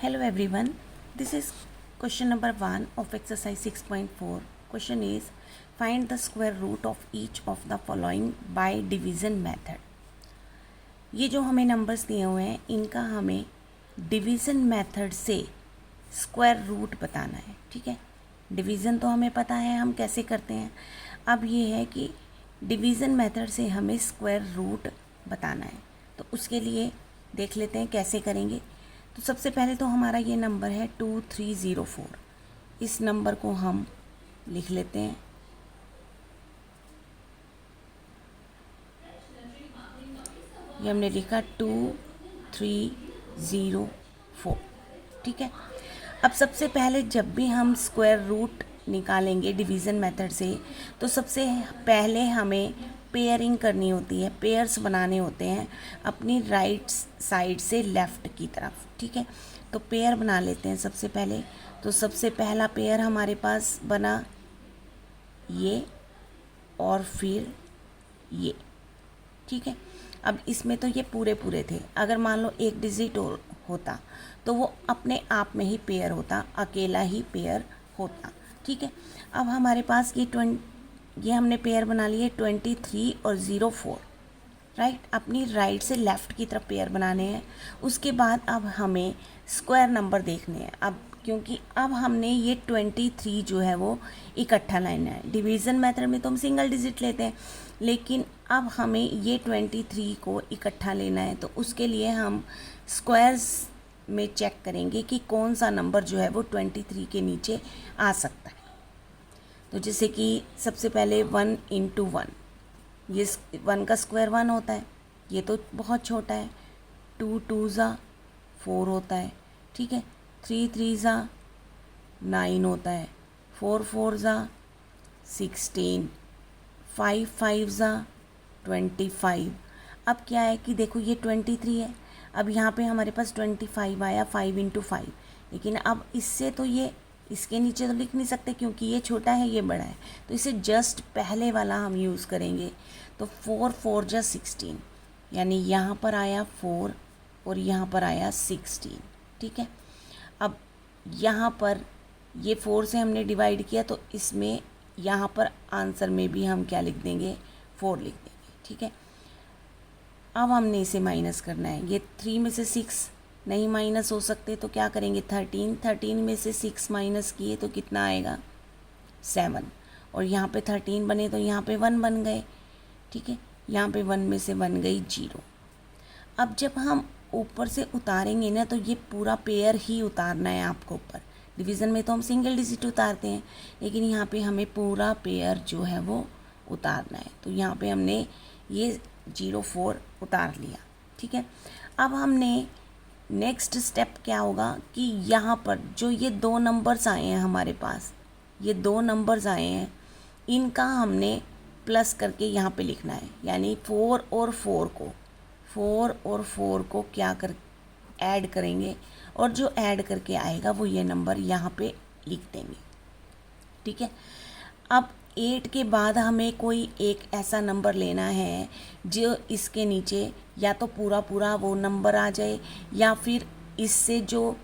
Hello everyone, this is question number 1 of exercise 6.4. Question is find the square root of each of the following by division method. ये जो हमें numbers दिए हुए हैं इनका हमें डिवीज़न मेथड से स्क्वायर रूट बताना है. ठीक है, डिवीज़न तो हमें पता है हम कैसे करते हैं. अब ये है कि डिवीज़न मेथड से हमें स्क्वायर रूट बताना है. तो उसके लिए देख लेते हैं कैसे करेंगे. तो सबसे पहले तो हमारा ये नंबर है 2304. इस नंबर को हम लिख लेते हैं. ये हमने लिखा 2304. ठीक है, अब सबसे पहले जब भी हम स्क्वायर रूट निकालेंगे डिवीज़न मेथड से तो सबसे पहले हमें पेयरिंग करनी होती है, पेयर्स बनाने होते हैं अपनी राइट साइड से लेफ़्ट की तरफ. ठीक है, तो पेयर बना लेते हैं सबसे पहले. तो सबसे पहला पेयर हमारे पास बना ये और फिर ये. ठीक है, अब इसमें तो ये पूरे पूरे थे. अगर मान लो एक डिजिट और होता तो वो अपने आप में ही पेयर होता, अकेला ही पेयर होता. ठीक है, अब हमारे पास ये हमने पेयर बना लिए 23 और 04. राइट, अपनी राइट से लेफ़्ट की तरफ पेयर बनाने हैं. उसके बाद अब हमें स्क्वायर नंबर देखने हैं. अब क्योंकि अब हमने ये 23 जो है वो इकट्ठा लेना है. डिवीज़न मेथड में तो हम सिंगल डिजिट लेते हैं, लेकिन अब हमें ये 23 को इकट्ठा लेना है. तो उसके लिए हम स्क्वायर्स में चेक करेंगे कि कौन सा नंबर जो है वो 23 के नीचे आ सकता है. तो जैसे कि सबसे पहले 1 × 1, ये 1 का स्क्वायर 1 होता है. ये तो बहुत छोटा है. 2 × 2 = 4 होता है. ठीक है, 3 × 3 = 9 होता है. 4 × 4 = 16. 5 × 5 = 25. अब क्या है कि देखो ये 23 है. अब यहाँ पे हमारे पास 25 आया 5 × 5. लेकिन अब इससे तो ये इसके नीचे तो लिख नहीं सकते क्योंकि ये छोटा है ये बड़ा है. तो इसे जस्ट पहले वाला हम यूज़ करेंगे. तो 4 × 4 = 16, यानी यहाँ पर आया 4 और यहाँ पर आया 16. ठीक है, अब यहाँ पर ये 4 से हमने डिवाइड किया तो इसमें यहाँ पर आंसर में भी हम क्या लिख देंगे, 4 लिख देंगे. ठीक है, अब हमने इसे माइनस करना है. ये 3 में से 6 नहीं माइनस हो सकते तो क्या करेंगे, 13 में से 6 माइनस किए तो कितना आएगा, 7. और यहाँ पे 13 बने तो यहाँ पे 1 बन गए. ठीक है, यहाँ पे 1 में से 1 गई 0. अब जब हम ऊपर से उतारेंगे ना तो ये पूरा पेयर ही उतारना है आपको ऊपर. डिवीज़न में तो हम सिंगल डिजिट उतारते हैं, लेकिन यहाँ पे हमें पूरा पेयर जो है वो उतारना है. तो यहाँ पे हमने ये 04 उतार लिया. ठीक है, अब हमने नेक्स्ट स्टेप क्या होगा कि यहाँ पर जो ये 2 नंबर्स आए हैं हमारे पास, ये 2 नंबर्स आए हैं, इनका हमने प्लस करके यहाँ पे लिखना है. यानी 4 और 4 को क्या कर ऐड करेंगे और जो ऐड करके आएगा वो ये नंबर यहाँ पे लिख देंगे. ठीक है, अब 8 के बाद हमें कोई एक ऐसा नंबर लेना है जो इसके नीचे या तो पूरा पूरा वो नंबर आ जाए या फिर इससे जो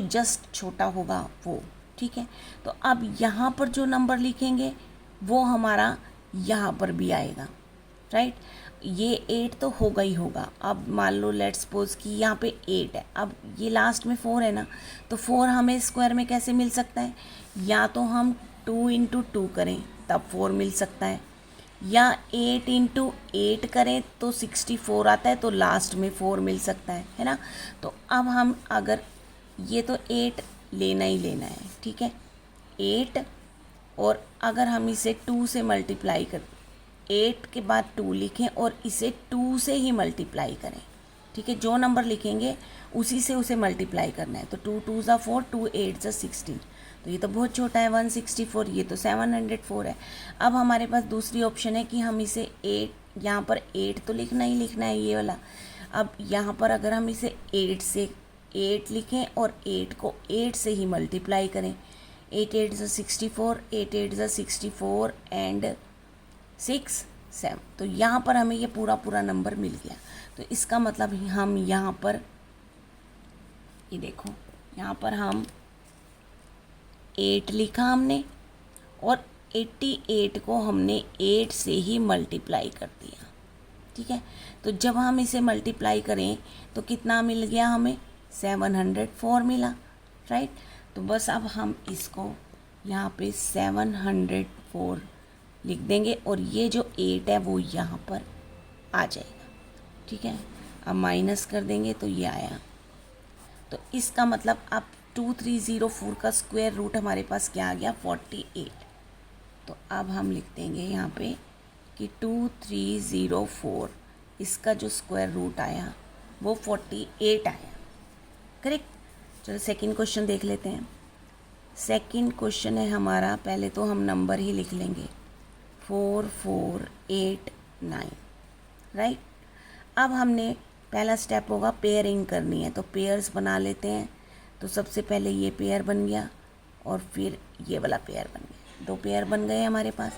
जस्ट छोटा होगा वो. ठीक है, तो अब यहाँ पर जो नंबर लिखेंगे वो हमारा यहाँ पर भी आएगा. राइट, ये 8 तो होगा ही होगा. अब मान लो लेट्स सपोज कि यहाँ पे 8 है. अब ये लास्ट में 4 है ना, तो 4 हमें स्क्वायर में कैसे मिल सकता है, या तो हम 2 × 2 करें तब 4 मिल सकता है, या 8 × 8 करें तो 64 आता है, तो लास्ट में 4 मिल सकता है ना. तो अब हम अगर ये तो 8 लेना ही लेना है. ठीक है, 8, और अगर हम इसे 2 से मल्टीप्लाई कर 8 के बाद 2 लिखें और इसे 2 से ही मल्टीप्लाई करें. ठीक है, जो नंबर लिखेंगे उसी से उसे मल्टीप्लाई करना है. तो 2 × 2 = 4, 2 × 8 = 16. तो ये तो बहुत छोटा है 164, ये तो 704 है. अब हमारे पास दूसरी ऑप्शन है कि हम इसे 8, यहाँ पर 8 तो लिखना ही लिखना है ये वाला. अब यहाँ पर अगर हम इसे 8 से 8 लिखें और 8 को 8 से ही मल्टीप्लाई करें. 8 × 8 = 64, 8 × 8 = 64 एंड 6 7. तो यहाँ पर हमें ये पूरा पूरा नंबर मिल गया. तो इसका मतलब हम यहाँ पर ये देखो यहाँ पर हम 8 लिखा हमने और 88 को हमने 8 से ही मल्टीप्लाई कर दिया। ठीक है, तो जब हम इसे मल्टीप्लाई करें तो कितना मिल गया हमें, 704 मिला, राइट। तो बस अब हम इसको यहाँ पे 704 लिख देंगे और ये जो 8 है वो यहाँ पर आ जाएगा। ठीक है, अब माइनस कर देंगे तो ये आया। तो इसका मतलब अब 2304 का स्क्वायर रूट हमारे पास क्या आ गया, 48। तो अब हम लिख देंगे यहाँ पे कि 2304 इसका जो स्क्वायर रूट आया वो 48 आया, करेक्ट। चलो सेकंड क्वेश्चन देख लेते हैं। सेकंड क्वेश्चन है हमारा, पहले तो हम नंबर ही लिख लेंगे 4489, राइट। अब हमने पहला स्टेप होगा पेयरिंग करनी है, तो पेयर्स बना लेते हैं। तो सबसे पहले ये पेयर बन गया और फिर ये वाला पेयर बन गया, 2 पेयर बन गए हमारे पास।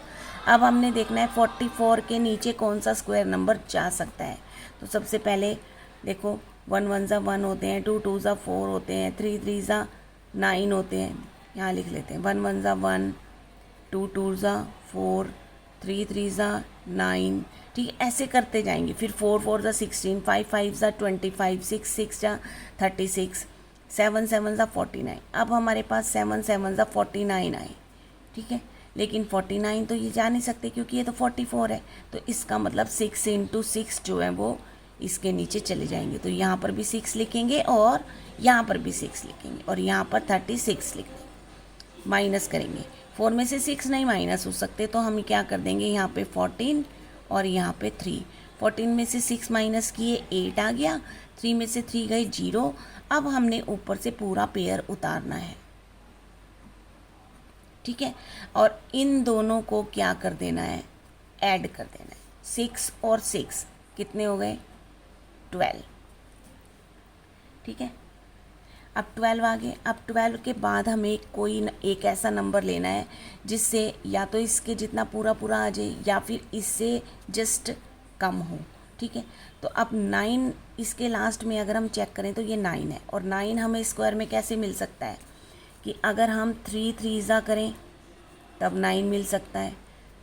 अब हमने देखना है 44 के नीचे कौन सा स्क्वायर नंबर जा सकता है। तो सबसे पहले देखो 1 1 ज़ा 1 होते हैं, 2 2 ज़ा 4 होते हैं, 3 3 ज़ा 9 होते हैं। यहाँ लिख लेते हैं 1 1 ज़ा 1, 2 2 ज़ा 4, 3 3 ज़ा 9। ठीक है, ऐसे करते जाएंगे। फिर 4 4 ज़ा 16, 5 5 ज़ा 25, 6 6 ज़ा 36, 7 7 ज़ा 49। अब हमारे पास 7 7 ज़ा 49 आए। ठीक है, लेकिन 49 तो ये जा नहीं सकते क्योंकि ये तो 44 है। तो इसका मतलब 6 × 6 जो है वो इसके नीचे चले जाएंगे। तो यहाँ पर भी 6 लिखेंगे और यहाँ पर भी 6 लिखेंगे और यहाँ पर 36 लिख देंगे। माइनस करेंगे, 4 में से 6 नहीं माइनस हो सकते, तो हम क्या कर देंगे, यहाँ पे 14 और यहाँ पे 3। 14 में से 6 माइनस किए 8 आ गया, 3 में से 3 गए 0। अब हमने ऊपर से पूरा पेयर उतारना है। ठीक है, और इन दोनों को क्या कर देना है, ऐड कर देना है। 6 और 6 कितने हो गए, 12। ठीक है, अब 12 आ गए। अब 12 के बाद हमें कोई एक ऐसा नंबर लेना है जिससे या तो इसके जितना पूरा पूरा आ जाए या फिर इससे जस्ट कम हो। ठीक है, तो अब 9 इसके लास्ट में अगर हम चेक करें तो ये 9 है और 9 हमें स्क्वायर में कैसे मिल सकता है कि अगर हम 3 3 ज़ा करें तब 9 मिल सकता है,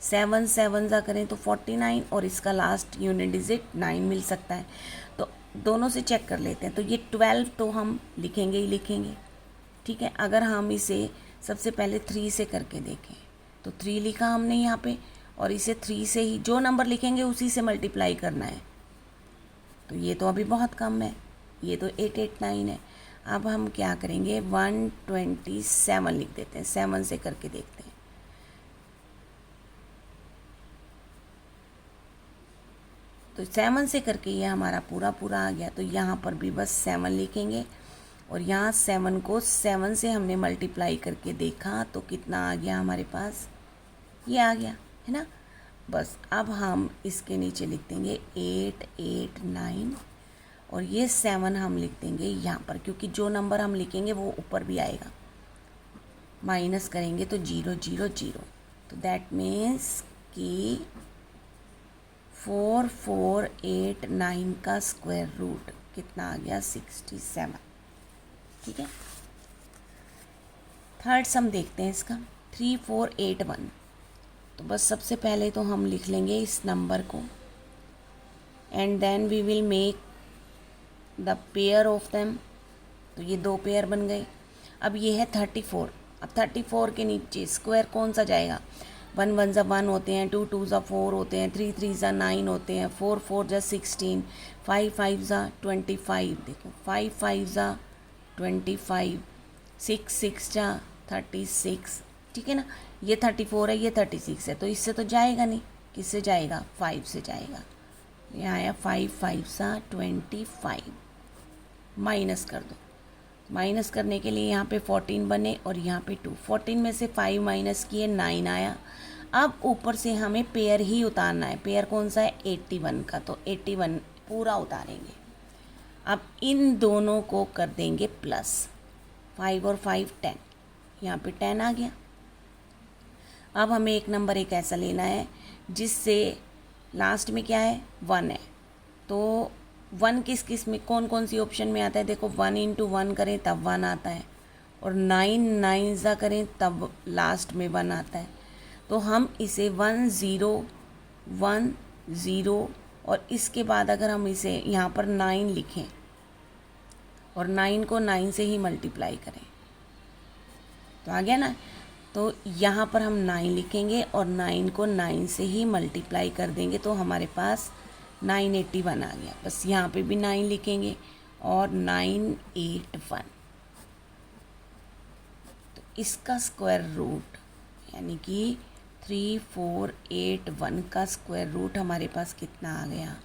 7 7 ज़ा करें तो 49 और इसका लास्ट यूनिट डिजिट 9 मिल सकता है। तो दोनों से चेक कर लेते हैं। तो ये 12 तो हम लिखेंगे ही लिखेंगे। ठीक है, अगर हम इसे सबसे पहले 3 से करके देखें तो 3 लिखा हमने यहाँ पे और इसे 3 से ही जो नंबर लिखेंगे उसी से मल्टीप्लाई करना है। तो ये तो अभी बहुत कम है, ये तो 889 है। अब हम क्या करेंगे, 127 लिख देते हैं, 7 से करके देखते हैं। तो 7 से करके ये हमारा पूरा पूरा आ गया। तो यहाँ पर भी बस 7 लिखेंगे और यहाँ 7 को 7 से हमने मल्टीप्लाई करके देखा तो कितना आ गया हमारे पास, ये आ गया है ना। बस अब हम इसके नीचे लिख देंगे 889 और ये 7 हम लिख देंगे यहाँ पर, क्योंकि जो नंबर हम लिखेंगे वो ऊपर भी आएगा। माइनस करेंगे तो 0 0 0। तो दैट मीन्स कि 4489 का स्क्वायर रूट कितना आ गया, 67। ठीक है, थर्ड सम देखते हैं इसका, 3481। तो बस सबसे पहले तो हम लिख लेंगे इस नंबर को and then we will make the pair of them. तो ये 2 पेयर बन गए। अब ये है 34। अब 34 के नीचे स्क्वायर कौन सा जाएगा, 1 1 ज़ा 1 होते हैं, 2 2 ज़ा 4 होते हैं, 3 3 ज़ा 9 होते हैं, 4 4 ज़ा 16, 5 5 ज़ा 25। देखो 5 5 ज़ा 25, 6 6 ज़ा 36। ठीक है ना, ये 34 है, ये 36 है, तो इससे तो जाएगा नहीं। किससे जाएगा, 5 से जाएगा। यहाँ आया 5 5 ज़ा 25। माइनस कर दो। माइनस करने के लिए यहाँ पे 14 बने और यहाँ पे 2। 14 में से 5 माइनस किए 9 आया। अब ऊपर से हमें पेयर ही उतारना है। पेयर कौन सा है, 81 का, तो 81 पूरा उतारेंगे। अब इन दोनों को कर देंगे प्लस, 5 और 5 10, यहाँ पे 10 आ गया। अब हमें एक नंबर एक ऐसा लेना है जिससे लास्ट में क्या है, 1 है, तो 1 किस किस में, कौन कौन सी ऑप्शन में आता है? देखो 1 इंटू 1 करें तब 1 आता है, और 9 9 ज़ा करें तब लास्ट में 1 आता है। तो हम इसे 1 0 1 0 और इसके बाद अगर हम इसे यहाँ पर 9 लिखें और 9 को 9 से ही मल्टीप्लाई करें तो आ गया ना। तो यहाँ पर हम 9 लिखेंगे और 9 को 9 से ही मल्टीप्लाई कर देंगे तो हमारे पास 981 आ गया। बस यहाँ पे भी 9 लिखेंगे और 981, तो इसका स्क्वायर रूट यानी कि 3481 का स्क्वायर रूट हमारे पास कितना आ गया?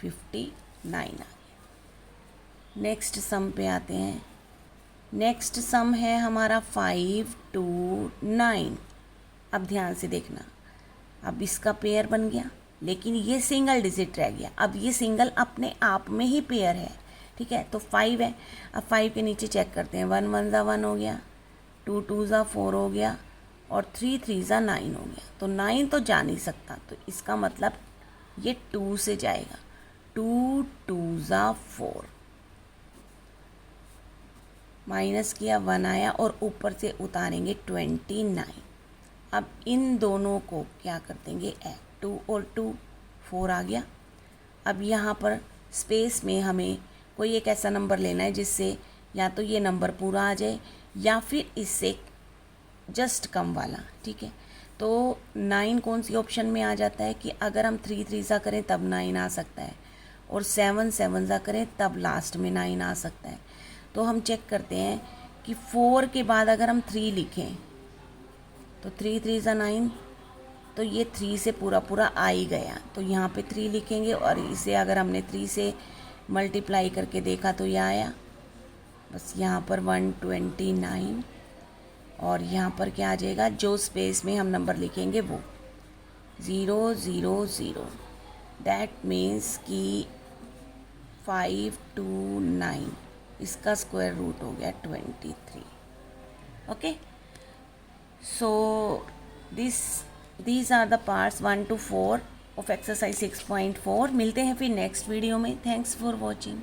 59 आ गया। नेक्स्ट सम पे आते हैं। नेक्स्ट सम है हमारा 5 2 9। अब ध्यान से देखना, अब इसका पेयर बन गया लेकिन ये सिंगल डिजिट रह गया। अब ये सिंगल अपने आप में ही पेयर है, ठीक है। तो 5 है, अब 5 के नीचे चेक करते हैं। 1 1 ज़ा 1 हो गया, 2 2 ज़ा 4 हो गया और 3 3 ज़ा 9 हो गया। तो 9 तो जा नहीं सकता, तो इसका मतलब ये 2 से जाएगा। 2 2 ज़ा 4, माइनस किया 1 आया और ऊपर से उतारेंगे 29। अब इन दोनों को क्या कर देंगे? ऐड, 2 और 2 4 आ गया। अब यहाँ पर स्पेस में हमें कोई एक ऐसा नंबर लेना है जिससे या तो ये नंबर पूरा आ जाए या फिर इससे जस्ट कम वाला, ठीक है। तो 9 कौन सी ऑप्शन में आ जाता है कि अगर हम 3 3 ज़ा करें तब 9 आ सकता है और 7 7 ज़ा करें तब लास्ट में 9 आ सकता है। तो हम चेक करते हैं कि 4 के बाद अगर हम 3 लिखें तो 3 3 ज़ा 9, तो ये 3 से पूरा पूरा आ ही गया। तो यहाँ पे 3 लिखेंगे और इसे अगर हमने 3 से मल्टीप्लाई करके देखा तो यह आया। बस यहाँ पर 129 और यहाँ पर क्या आ जाएगा? जो स्पेस में हम नंबर लिखेंगे वो 0 0 0। दैट मीन्स कि 5 2 9 इसका स्क्वायर रूट हो गया 23। Okay, so these are the parts 1 to 4 of exercise 6.4। मिलते हैं फिर नेक्स्ट वीडियो में। Thanks for watching.